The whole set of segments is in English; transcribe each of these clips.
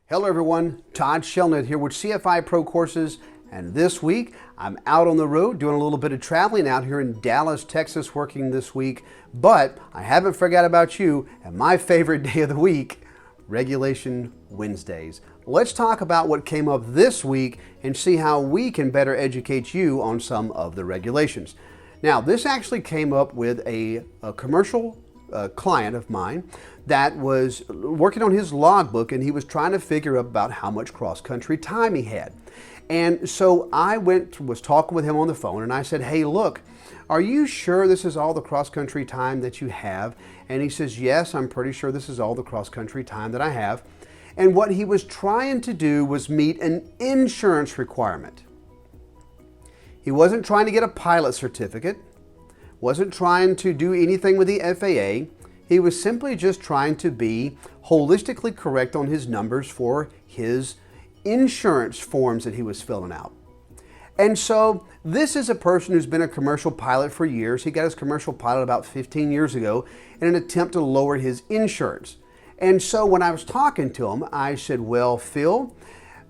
Hello everyone, Todd Shelnut here with CFI Pro Courses, and this week I'm out on the road doing a little bit of traveling out here in Dallas, Texas, working this week, but I haven't forgot about you and my favorite day of the week, Regulation Wednesdays. Let's talk about what came up this week and see how we can better educate you on some of the regulations. Now, this actually came up with a commercial client of mine that was working on his logbook, and he was trying to figure out about how much cross-country time he had. And so I was talking with him on the phone, and I said, hey, look, are you sure this is all the cross-country time that you have? And he says, yes, I'm pretty sure this is all the cross-country time that I have. And what he was trying to do was meet an insurance requirement. He wasn't trying to get a pilot certificate, wasn't trying to do anything with the FAA. He was simply just trying to be holistically correct on his numbers for his insurance forms that he was filling out. And so this is a person who's been a commercial pilot for years. He got his commercial pilot about 15 years ago in an attempt to lower his insurance. And so when I was talking to him, I said, well, Phil,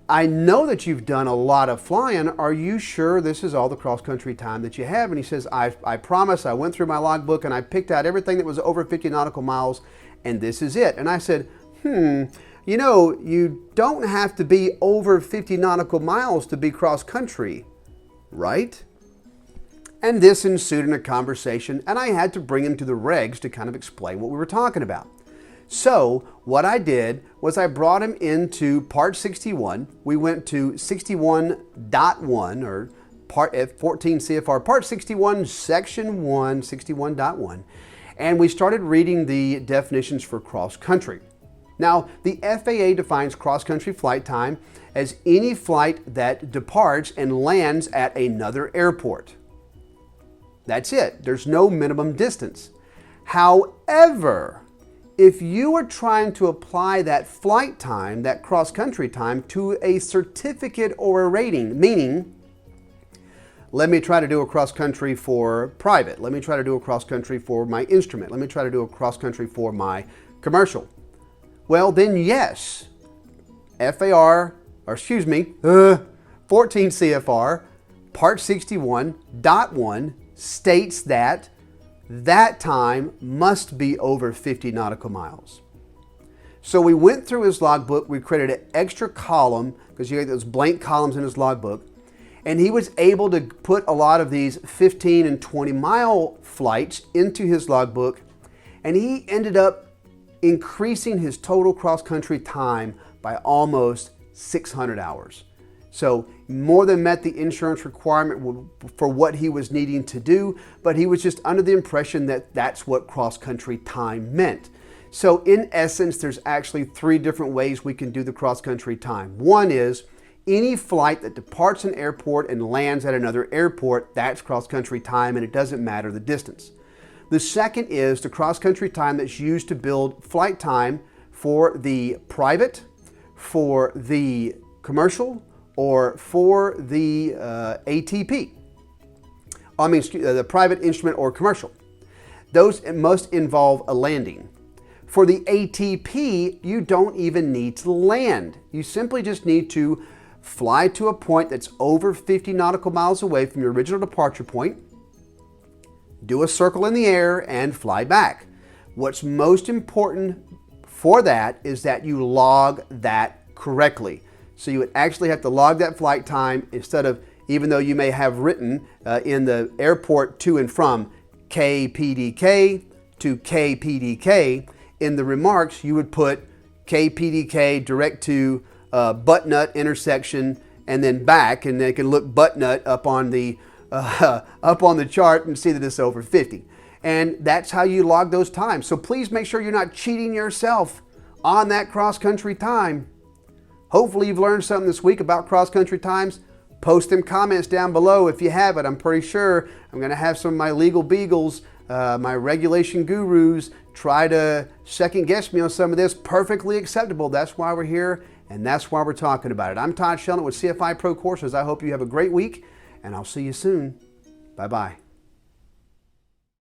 I know that you've done a lot of flying. Are you sure this is all the cross-country time that you have? And he says, I promise. I went through my logbook and I picked out everything that was over 50 nautical miles, and this is it. And I said, you know, you don't have to be over 50 nautical miles to be cross-country, right? And this ensued in a conversation, and I had to bring him to the regs to kind of explain what we were talking about. So what I did was I brought him into Part 61. We went to 61.1 or Part 14 CFR, Part 61, Section 1, 61.1, and we started reading the definitions for cross-country. Now, the FAA defines cross-country flight time as any flight that departs and lands at another airport. That's it. There's no minimum distance. However, if you are trying to apply that flight time, that cross-country time, to a certificate or a rating, meaning, let me try to do a cross-country for private, let me try to do a cross-country for my instrument, let me try to do a cross-country for my commercial, well then yes, 14 CFR, Part 61.1 states that time must be over 50 nautical miles. So we went through his logbook, we created an extra column, because you had those blank columns in his logbook, and he was able to put a lot of these 15 and 20 mile flights into his logbook, and he ended up increasing his total cross-country time by almost 600 hours. So more than met the insurance requirement for what he was needing to do, but he was just under the impression that that's what cross-country time meant. So in essence, there's actually three different ways we can do the cross-country time. One is any flight that departs an airport and lands at another airport, that's cross-country time, and it doesn't matter the distance. The second is the cross-country time that's used to build flight time for the private, for the commercial, or for the ATP, the private instrument or commercial. Those must involve a landing. For the ATP, you don't even need to land. You simply just need to fly to a point that's over 50 nautical miles away from your original departure point, do a circle in the air, and fly back. What's most important for that is that you log that correctly. So you would actually have to log that flight time instead of, even though you may have written in the airport to and from KPDK to KPDK, in the remarks you would put KPDK direct to Butt Nut intersection and then back, and they can look Butt Nut up on the chart and see that it's over 50. And that's how you log those times. So please make sure you're not cheating yourself on that cross-country time. Hopefully you've learned something this week about cross-country times. Post them comments down below if you have it. I'm pretty sure I'm going to have some of my legal beagles, my regulation gurus, try to second guess me on some of this. Perfectly acceptable. That's why we're here, and that's why we're talking about it. I'm Todd Shelnut with CFI Pro Courses. I hope you have a great week, and I'll see you soon. Bye-bye.